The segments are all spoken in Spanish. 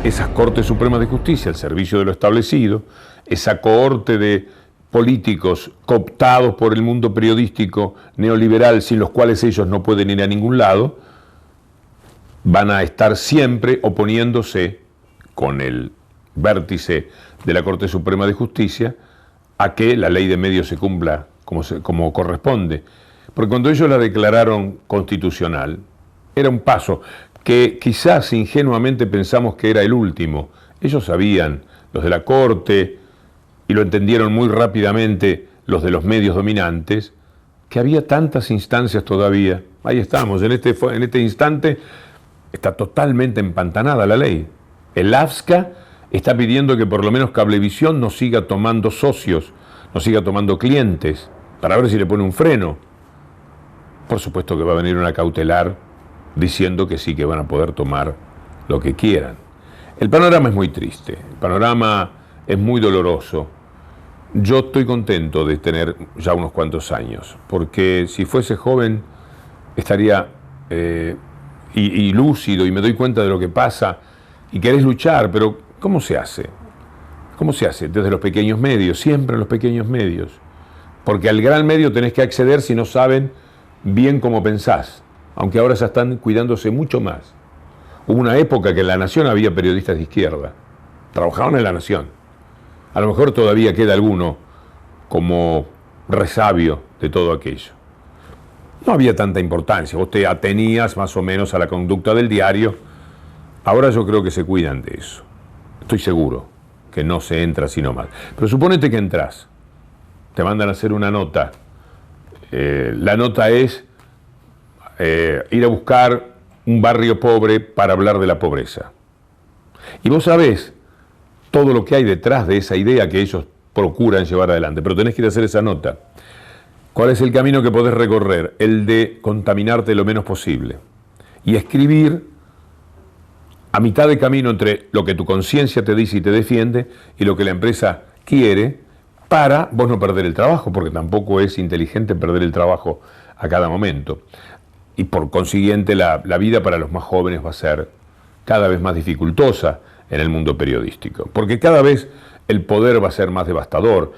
esas Cortes Supremas de Justicia al servicio de lo establecido, esa cohorte de políticos cooptados por el mundo periodístico neoliberal, sin los cuales ellos no pueden ir a ningún lado, van a estar siempre oponiéndose con el vértice de la Corte Suprema de Justicia a que la ley de medios se cumpla como corresponde. Porque cuando ellos la declararon constitucional, era un paso que quizás ingenuamente pensamos que era el último. Ellos sabían, los de la Corte, y lo entendieron muy rápidamente los de los medios dominantes, que había tantas instancias todavía. Ahí estamos, en este instante está totalmente empantanada la ley. El AFSCA está pidiendo que por lo menos Cablevisión no siga tomando socios, no siga tomando clientes, para ver si le pone un freno. Por supuesto que va a venir una cautelar diciendo que sí, que van a poder tomar lo que quieran. El panorama es muy triste, el panorama es muy doloroso. Yo estoy contento de tener ya unos cuantos años, porque si fuese joven estaría y lúcido y me doy cuenta de lo que pasa y querés luchar, pero ¿cómo se hace? ¿Cómo se hace? Desde los pequeños medios, siempre en los pequeños medios. Porque al gran medio tenés que acceder si no saben bien cómo pensás, aunque ahora ya están cuidándose mucho más. Hubo una época que en La Nación había periodistas de izquierda, trabajaban en La Nación. A lo mejor todavía queda alguno como resabio de todo aquello. No había tanta importancia, vos te atenías más o menos a la conducta del diario. Ahora yo creo que se cuidan de eso. Estoy seguro que no se entra sino mal. Pero suponete que entras, te mandan a hacer una nota. La nota es ir a buscar un barrio pobre para hablar de la pobreza. Y vos sabés todo lo que hay detrás de esa idea que ellos procuran llevar adelante, pero tenés que ir a hacer esa nota. ¿Cuál es el camino que podés recorrer? El de contaminarte lo menos posible y escribir a mitad de camino entre lo que tu conciencia te dice y te defiende y lo que la empresa quiere, para vos no perder el trabajo, porque tampoco es inteligente perder el trabajo a cada momento. Y por consiguiente la vida para los más jóvenes va a ser cada vez más dificultosa en el mundo periodístico, porque cada vez el poder va a ser más devastador.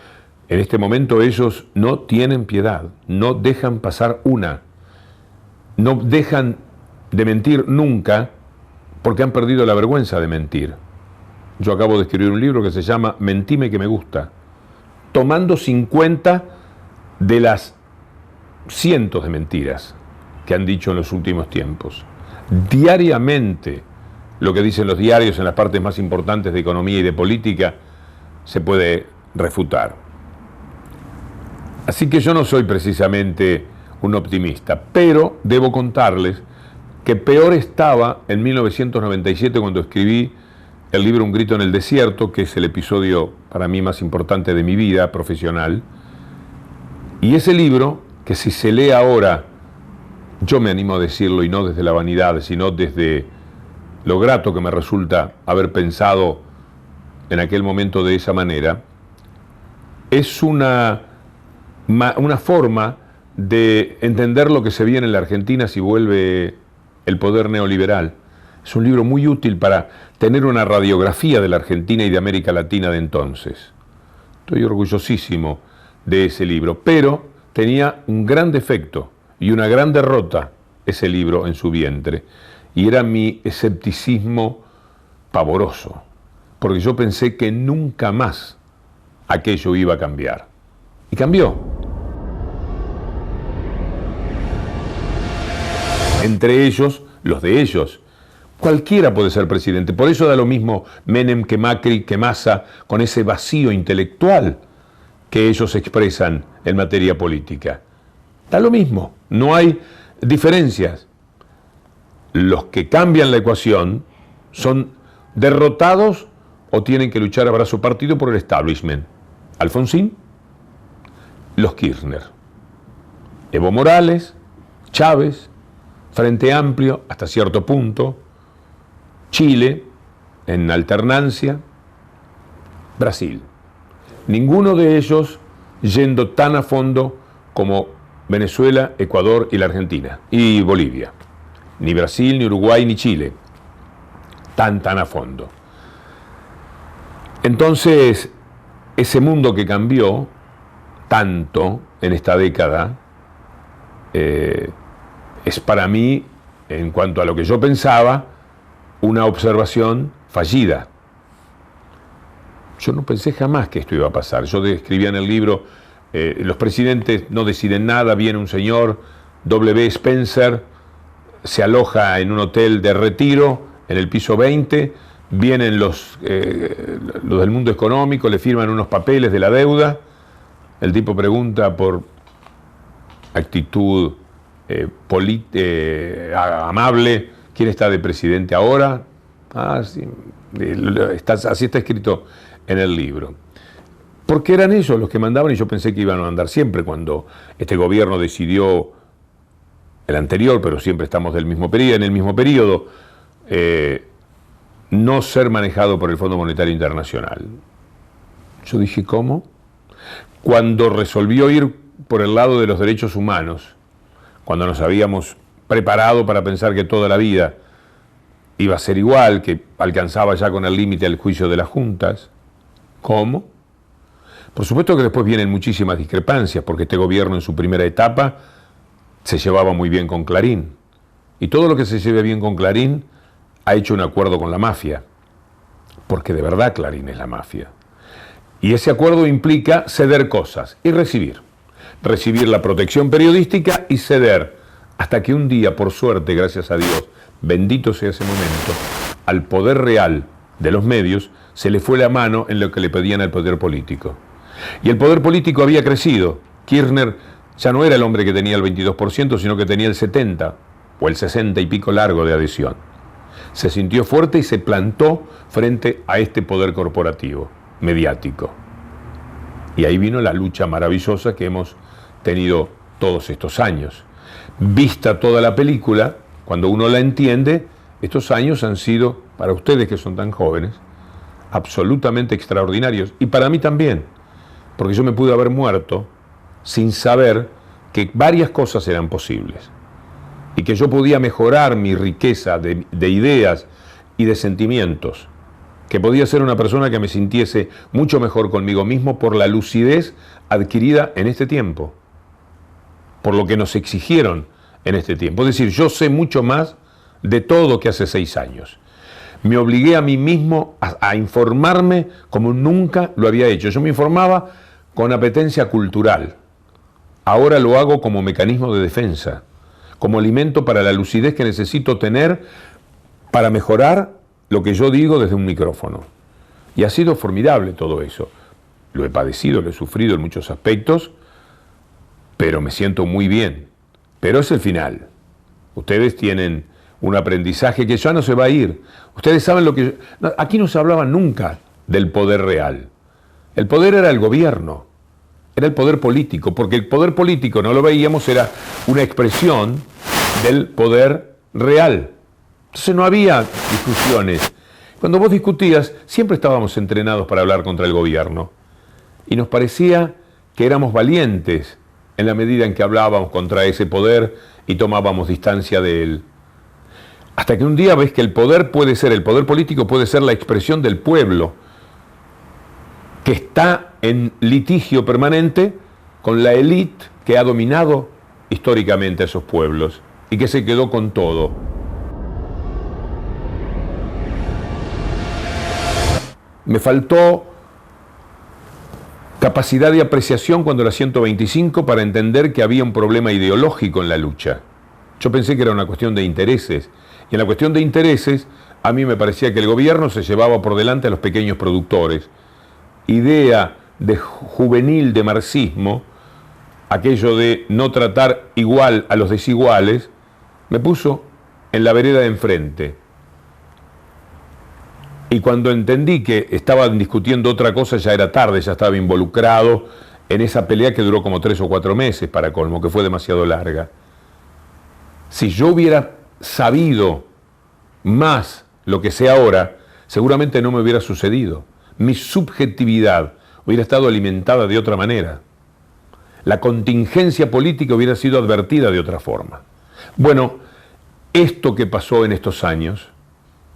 En este momento ellos no tienen piedad, no dejan pasar una, no dejan de mentir nunca, porque han perdido la vergüenza de mentir. Yo acabo de escribir un libro que se llama Mentime que me gusta, tomando 50 de las cientos de mentiras que han dicho en los últimos tiempos. Diariamente, lo que dicen los diarios en las partes más importantes de economía y de política se puede refutar. Así que yo no soy precisamente un optimista, pero debo contarles que peor estaba en 1997 cuando escribí el libro Un grito en el desierto, que es el episodio para mí más importante de mi vida profesional. Y ese libro, que si se lee ahora, yo me animo a decirlo, y no desde la vanidad, sino desde lo grato que me resulta haber pensado en aquel momento de esa manera, es una forma de entender lo que se viene en la Argentina si vuelve el poder neoliberal. Es un libro muy útil para tener una radiografía de la Argentina y de América Latina de entonces. Estoy orgullosísimo de ese libro, pero tenía un gran defecto y una gran derrota ese libro en su vientre, y era mi escepticismo pavoroso, porque yo pensé que nunca más aquello iba a cambiar. Y cambió. Entre ellos, los de ellos. Cualquiera puede ser presidente. Por eso da lo mismo Menem que Macri, que Massa, con ese vacío intelectual que ellos expresan en materia política. Da lo mismo, no hay diferencias. Los que cambian la ecuación son derrotados o tienen que luchar a brazo partido por el establishment. Alfonsín, los Kirchner, Evo Morales, Chávez, Frente Amplio hasta cierto punto, Chile en alternancia, Brasil. Ninguno de ellos yendo tan a fondo como Venezuela, Ecuador y la Argentina, y Bolivia. Ni Brasil, ni Uruguay, ni Chile. Tan a fondo. Entonces, ese mundo que cambió tanto en esta década es para mí, en cuanto a lo que yo pensaba, una observación fallida. Yo no pensé jamás que esto iba a pasar. Yo escribía en el libro, los presidentes no deciden nada, viene un señor, W. Spencer, se aloja en un hotel de retiro, en el piso 20, vienen los del mundo económico, le firman unos papeles de la deuda, el tipo pregunta por actitud amable, ¿quién está de presidente ahora? Sí, así está escrito en el libro. Porque eran ellos los que mandaban y yo pensé que iban a mandar siempre cuando este gobierno decidió, el anterior, pero siempre estamos en el mismo periodo, no ser manejado por el Fondo Monetario Internacional. Yo dije, ¿cómo? Cuando resolvió ir por el lado de los derechos humanos, cuando nos habíamos preparado para pensar que toda la vida iba a ser igual, que alcanzaba ya con el límite el juicio de las juntas, ¿cómo? Por supuesto que después vienen muchísimas discrepancias, porque este gobierno en su primera etapa se llevaba muy bien con Clarín. Y todo lo que se lleve bien con Clarín ha hecho un acuerdo con la mafia, porque de verdad Clarín es la mafia. Y ese acuerdo implica ceder cosas y recibir. Recibir la protección periodística y ceder, hasta que un día, por suerte, gracias a Dios, bendito sea ese momento, al poder real de los medios se le fue la mano en lo que le pedían al poder político. Y el poder político había crecido. Kirchner ya no era el hombre que tenía el 22%, sino que tenía el 70% o el 60 y pico largo de adhesión. Se sintió fuerte y se plantó frente a este poder corporativo, mediático. Y ahí vino la lucha maravillosa que hemos tenido todos estos años. Vista toda la película, cuando uno la entiende, estos años han sido, para ustedes que son tan jóvenes, absolutamente extraordinarios. Y para mí también, porque yo me pude haber muerto sin saber que varias cosas eran posibles. Y que yo podía mejorar mi riqueza de ideas y de sentimientos. Que podía ser una persona que me sintiese mucho mejor conmigo mismo por la lucidez adquirida en este tiempo. Por lo que nos exigieron en este tiempo. Es decir, yo sé mucho más de todo que hace 6 años. Me obligué a mí mismo a informarme como nunca lo había hecho. Yo me informaba con apetencia cultural. Ahora lo hago como mecanismo de defensa, como alimento para la lucidez que necesito tener para mejorar lo que yo digo desde un micrófono. Y ha sido formidable todo eso. Lo he padecido, lo he sufrido en muchos aspectos, pero me siento muy bien. Pero es el final. Ustedes tienen un aprendizaje que ya no se va a ir. Ustedes saben lo que... Aquí no se hablaba nunca del poder real. El poder era el gobierno, era el poder político, porque el poder político, no lo veíamos, era una expresión del poder real. Entonces no había discusiones. Cuando vos discutías, siempre estábamos entrenados para hablar contra el gobierno. Y nos parecía que éramos valientes en la medida en que hablábamos contra ese poder y tomábamos distancia de él. Hasta que un día ves que el poder político puede ser la expresión del pueblo, que está en litigio permanente con la élite que ha dominado históricamente a esos pueblos y que se quedó con todo. Me faltó capacidad de apreciación cuando era 125 para entender que había un problema ideológico en la lucha. Yo pensé que era una cuestión de intereses. Y en la cuestión de intereses, a mí me parecía que el gobierno se llevaba por delante a los pequeños productores. Idea de juvenil de marxismo, aquello de no tratar igual a los desiguales, me puso en la vereda de enfrente. Y cuando entendí que estaban discutiendo otra cosa, ya era tarde, ya estaba involucrado en esa pelea que duró como 3 o 4 meses, para colmo, que fue demasiado larga. Si yo hubiera sabido más lo que sé ahora, seguramente no me hubiera sucedido. Mi subjetividad hubiera estado alimentada de otra manera. La contingencia política hubiera sido advertida de otra forma. Bueno, esto que pasó en estos años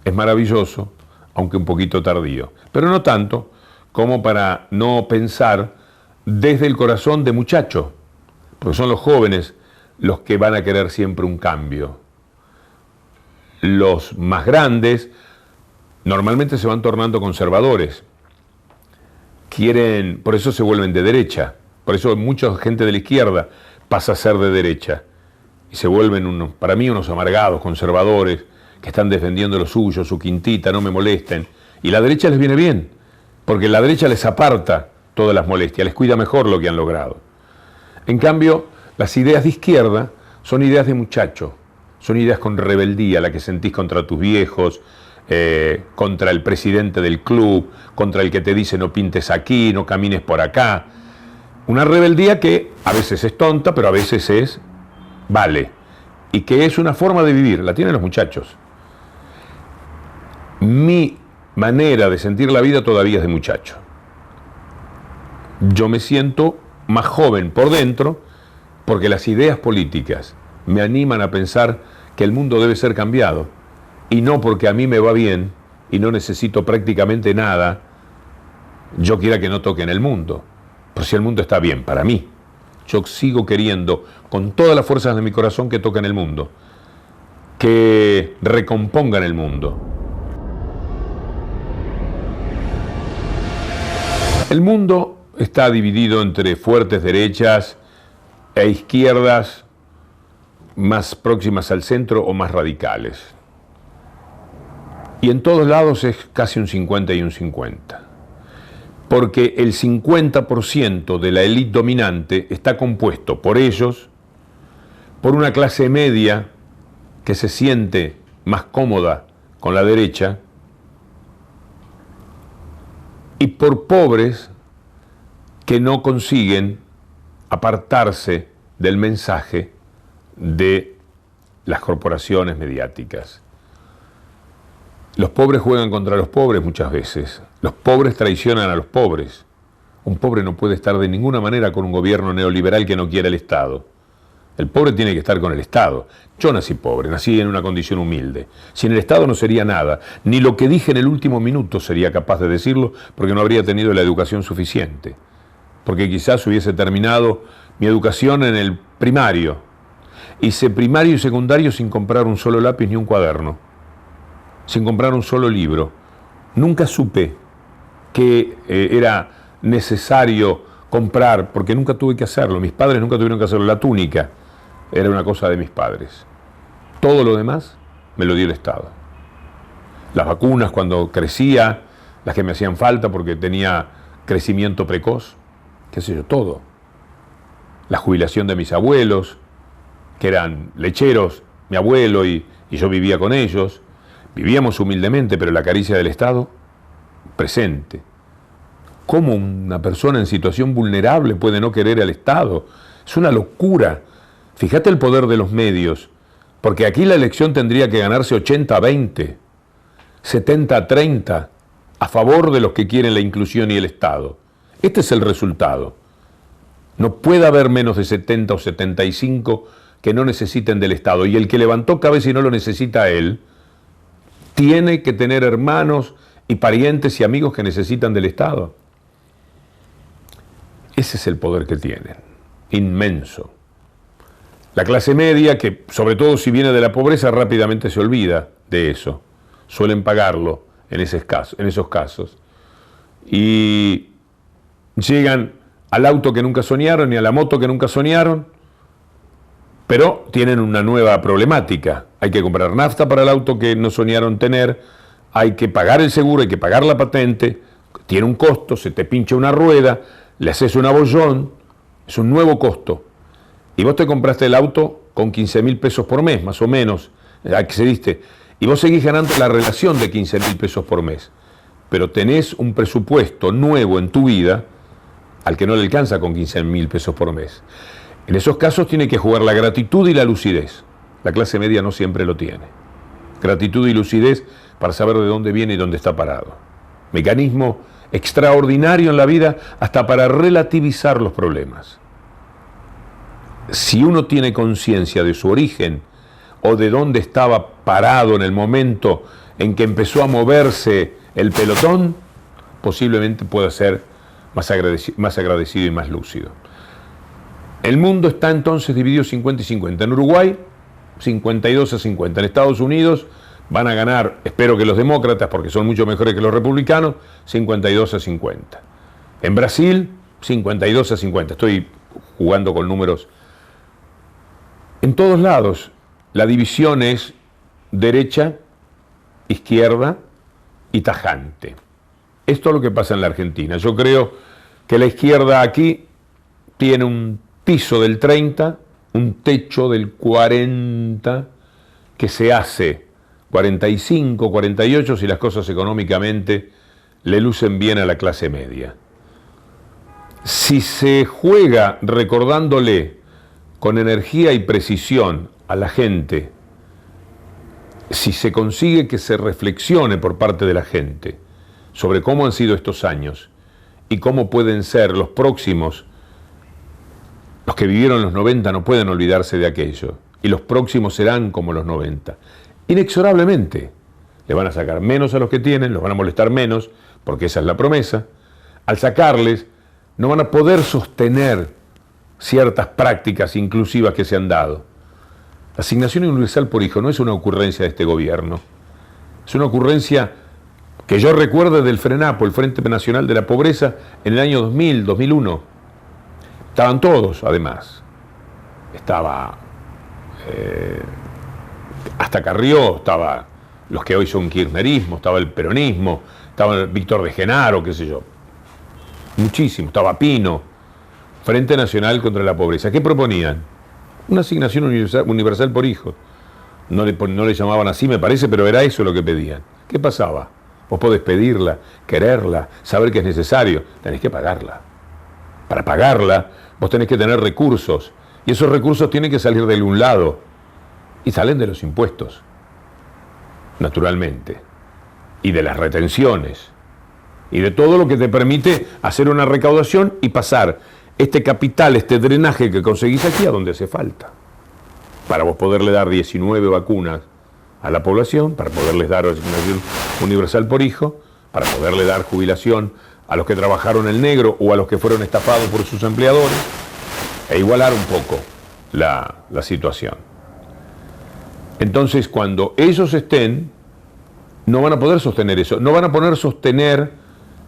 es maravilloso, aunque un poquito tardío. Pero no tanto, como para no pensar desde el corazón de muchacho, porque son los jóvenes los que van a querer siempre un cambio. Los más grandes normalmente se van tornando conservadores, por eso se vuelven de derecha, por eso mucha gente de la izquierda pasa a ser de derecha y se vuelven para mí unos amargados conservadores que están defendiendo lo suyo, su quintita, no me molesten, y la derecha les viene bien, porque la derecha les aparta todas las molestias, les cuida mejor lo que han logrado. En cambio, las ideas de izquierda son ideas de muchacho, son ideas con rebeldía, la que sentís contra tus viejos, contra el presidente del club, contra el que te dice no pintes aquí, no camines por acá. Una rebeldía que a veces es tonta, pero a veces vale. Y que es una forma de vivir, la tienen los muchachos. Mi manera de sentir la vida todavía es de muchacho. Yo me siento más joven por dentro porque las ideas políticas me animan a pensar que el mundo debe ser cambiado. Y no porque a mí me va bien y no necesito prácticamente nada, yo quiera que no toquen el mundo. Pero si el mundo está bien para mí, yo sigo queriendo con todas las fuerzas de mi corazón que toquen el mundo, que recompongan el mundo. El mundo está dividido entre fuertes derechas e izquierdas más próximas al centro o más radicales. Y en todos lados es casi un 50 y un 50. Porque el 50% de la élite dominante está compuesto por ellos, por una clase media que se siente más cómoda con la derecha, y por pobres que no consiguen apartarse del mensaje de las corporaciones mediáticas. Los pobres juegan contra los pobres muchas veces. Los pobres traicionan a los pobres. Un pobre no puede estar de ninguna manera con un gobierno neoliberal que no quiera el Estado. El pobre tiene que estar con el Estado. Yo nací pobre, nací en una condición humilde. Sin el Estado no sería nada. Ni lo que dije en el último minuto sería capaz de decirlo porque no habría tenido la educación suficiente. Porque quizás hubiese terminado mi educación en el primario. Hice primario y secundario sin comprar un solo lápiz ni un cuaderno. Sin comprar un solo libro. Nunca supe que era necesario comprar, porque nunca tuve que hacerlo. Mis padres nunca tuvieron que hacerlo. La túnica era una cosa de mis padres. Todo lo demás me lo dio el Estado. Las vacunas cuando crecía, las que me hacían falta porque tenía crecimiento precoz, qué sé yo, todo. La jubilación de mis abuelos, que eran lecheros, mi abuelo y yo vivía con ellos. Vivíamos humildemente, pero la caricia del Estado, presente. ¿Cómo una persona en situación vulnerable puede no querer al Estado? Es una locura. Fíjate el poder de los medios, porque aquí la elección tendría que ganarse 80-20, 70-30, a favor de los que quieren la inclusión y el Estado. Este es el resultado. No puede haber menos de 70 o 75 que no necesiten del Estado. Y el que levantó cabeza y no lo necesita él, tiene que tener hermanos y parientes y amigos que necesitan del Estado. Ese es el poder que tienen, inmenso. La clase media, que sobre todo si viene de la pobreza, rápidamente se olvida de eso. Suelen pagarlo en esos casos. Y llegan al auto que nunca soñaron y a la moto que nunca soñaron, pero tienen una nueva problemática. Hay que comprar nafta para el auto que no soñaron tener, hay que pagar el seguro, hay que pagar la patente, tiene un costo, se te pincha una rueda, le haces un abollón, es un nuevo costo. Y vos te compraste el auto con 15.000 pesos por mes, más o menos, accediste, y vos seguís ganando la relación de 15.000 pesos por mes, pero tenés un presupuesto nuevo en tu vida al que no le alcanza con 15.000 pesos por mes. En esos casos tiene que jugar la gratitud y la lucidez. La clase media no siempre lo tiene. Gratitud y lucidez para saber de dónde viene y dónde está parado. Mecanismo extraordinario en la vida hasta para relativizar los problemas. Si uno tiene conciencia de su origen o de dónde estaba parado en el momento en que empezó a moverse el pelotón, posiblemente pueda ser más agradecido y más lúcido. El mundo está entonces dividido 50 y 50. En Uruguay, 52 a 50. En Estados Unidos van a ganar, espero que los demócratas, porque son mucho mejores que los republicanos, 52 a 50. En Brasil, 52 a 50. Estoy jugando con números. En todos lados, la división es derecha, izquierda y tajante. Esto es lo que pasa en la Argentina. Yo creo que la izquierda aquí tiene un piso del 30, un techo del 40, que se hace 45, 48 si las cosas económicamente le lucen bien a la clase media. Si se juega recordándole con energía y precisión a la gente, si se consigue que se reflexione por parte de la gente sobre cómo han sido estos años y cómo pueden ser los próximos, los que vivieron los 90 no pueden olvidarse de aquello, y los próximos serán como los 90. Inexorablemente, le van a sacar menos a los que tienen, los van a molestar menos, porque esa es la promesa. Al sacarles, no van a poder sostener ciertas prácticas inclusivas que se han dado. La asignación universal por hijo no es una ocurrencia de este gobierno, es una ocurrencia que yo recuerdo del FRENAPO, el Frente Nacional de la Pobreza, en el año 2000, 2001. Estaban todos, además. Estaba hasta Carrió, estaba los que hoy son kirchnerismo, estaba el peronismo, estaba el Víctor de Genaro, qué sé yo. Muchísimo, estaba Pino, Frente Nacional contra la Pobreza. ¿Qué proponían? Una asignación universal por hijo. No le llamaban así, me parece, pero era eso lo que pedían. ¿Qué pasaba? Vos podés pedirla, quererla, saber que es necesario, tenés que pagarla. Para pagarla, vos tenés que tener recursos, y esos recursos tienen que salir de algún lado, y salen de los impuestos, naturalmente, y de las retenciones, y de todo lo que te permite hacer una recaudación y pasar este capital, este drenaje que conseguís aquí a donde hace falta, para vos poderle dar 19 vacunas a la población, para poderles dar asignación universal por hijo, para poderle dar jubilación a los que trabajaron el negro o a los que fueron estafados por sus empleadores, e igualar un poco la situación. Entonces, cuando ellos estén, no van a poder sostener eso, no van a poder sostener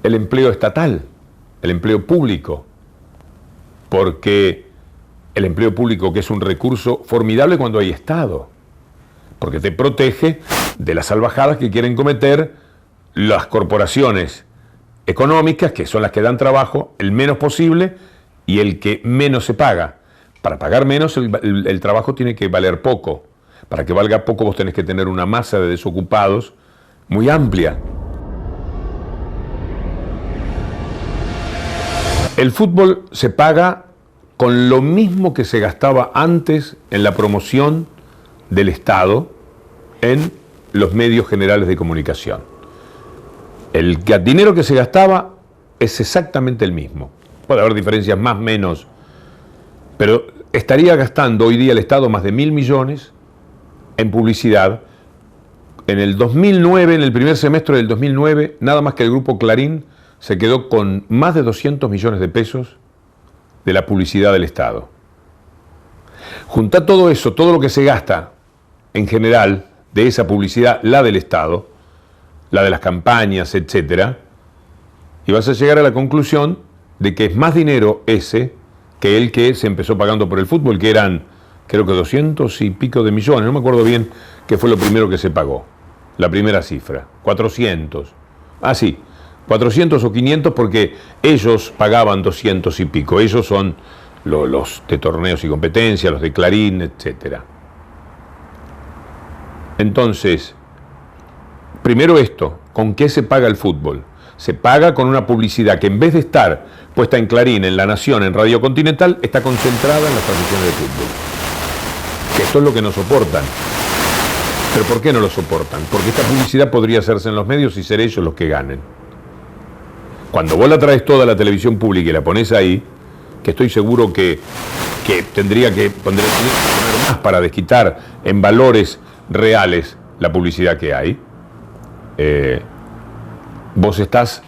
el empleo estatal, el empleo público, porque el empleo público, que es un recurso formidable cuando hay Estado, porque te protege de las salvajadas que quieren cometer las corporaciones económicas, que son las que dan trabajo, el menos posible y el que menos se paga. Para pagar menos, el trabajo tiene que valer poco. Para que valga poco, vos tenés que tener una masa de desocupados muy amplia. El fútbol se paga con lo mismo que se gastaba antes en la promoción del Estado en los medios generales de comunicación. El dinero que se gastaba es exactamente el mismo. Puede haber diferencias más, menos, pero estaría gastando hoy día el Estado más de 1.000 millones en publicidad. En el 2009, en el primer semestre del 2009, nada más que el grupo Clarín se quedó con más de 200 millones de pesos de la publicidad del Estado. Junta todo eso, todo lo que se gasta en general de esa publicidad, la del Estado, la de las campañas, etcétera, y vas a llegar a la conclusión de que es más dinero ese que el que se empezó pagando por el fútbol, que eran, creo que 200 y pico de millones, no me acuerdo bien qué fue lo primero que se pagó, la primera cifra, 400, sí, 400 o 500 porque ellos pagaban 200 y pico, ellos son los de torneos y competencias, los de Clarín, etcétera. Entonces, primero esto, ¿con qué se paga el fútbol? Se paga con una publicidad que en vez de estar puesta en Clarín, en La Nación, en Radio Continental, está concentrada en las transmisiones de fútbol. Que esto es lo que no soportan. ¿Pero por qué no lo soportan? Porque esta publicidad podría hacerse en los medios y ser ellos los que ganen. Cuando vos la traes toda a la televisión pública y la pones ahí, que estoy seguro que tendría que poner más para desquitar en valores reales la publicidad que hay, vos estás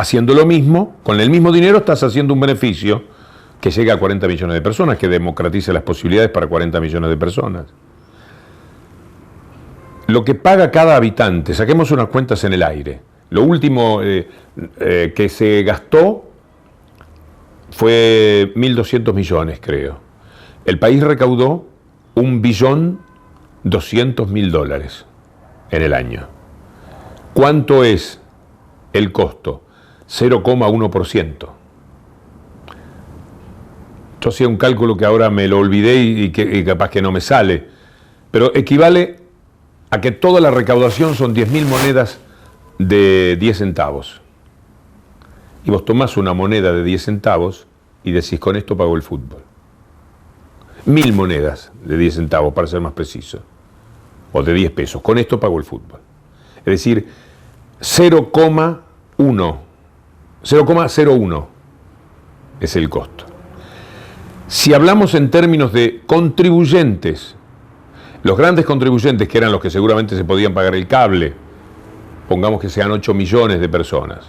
Haciendo lo mismo, con el mismo dinero estás haciendo un beneficio que llega a 40 millones de personas, que democratice las posibilidades para 40 millones de personas. Lo que paga cada habitante, saquemos unas cuentas en el aire. Lo último que se gastó fue 1.200 millones, creo. El país recaudó 1.200.000 dólares en el año. ¿Cuánto es el costo? 0,1%. Yo hacía un cálculo que ahora me lo olvidé y capaz que no me sale, pero equivale a que toda la recaudación son 10.000 monedas de 10 centavos. Y vos tomás una moneda de 10 centavos y decís, con esto pago el fútbol. 1.000 monedas de 10 centavos, para ser más preciso, o de 10 pesos, con esto pago el fútbol. Es decir, 0,01 es el costo. Si hablamos en términos de contribuyentes, los grandes contribuyentes, que eran los que seguramente se podían pagar el cable, pongamos que sean 8 millones de personas.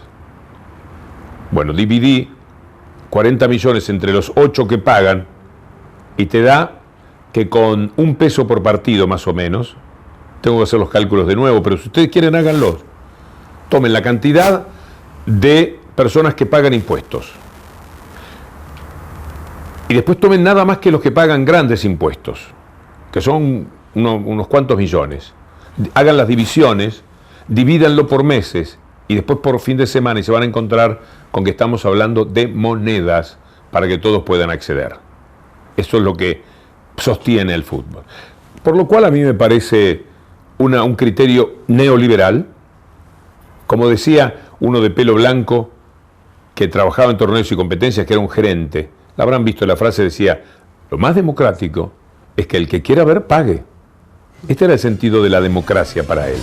Bueno, dividí 40 millones entre los 8 que pagan y te da que con 1 peso por partido más o menos, tengo que hacer los cálculos de nuevo, pero si ustedes quieren háganlos, tomen la cantidad de personas que pagan impuestos y después tomen nada más que los que pagan grandes impuestos, que son unos cuantos millones. Hagan las divisiones, divídanlo por meses y después por fin de semana y se van a encontrar con que estamos hablando de monedas para que todos puedan acceder. Eso es lo que sostiene el fútbol. Por lo cual a mí me parece un criterio neoliberal. Como decía uno de pelo blanco que trabajaba en torneos y competencias, que era un gerente, la habrán visto, la frase decía, lo más democrático es que el que quiera ver pague. Este era el sentido de la democracia para él.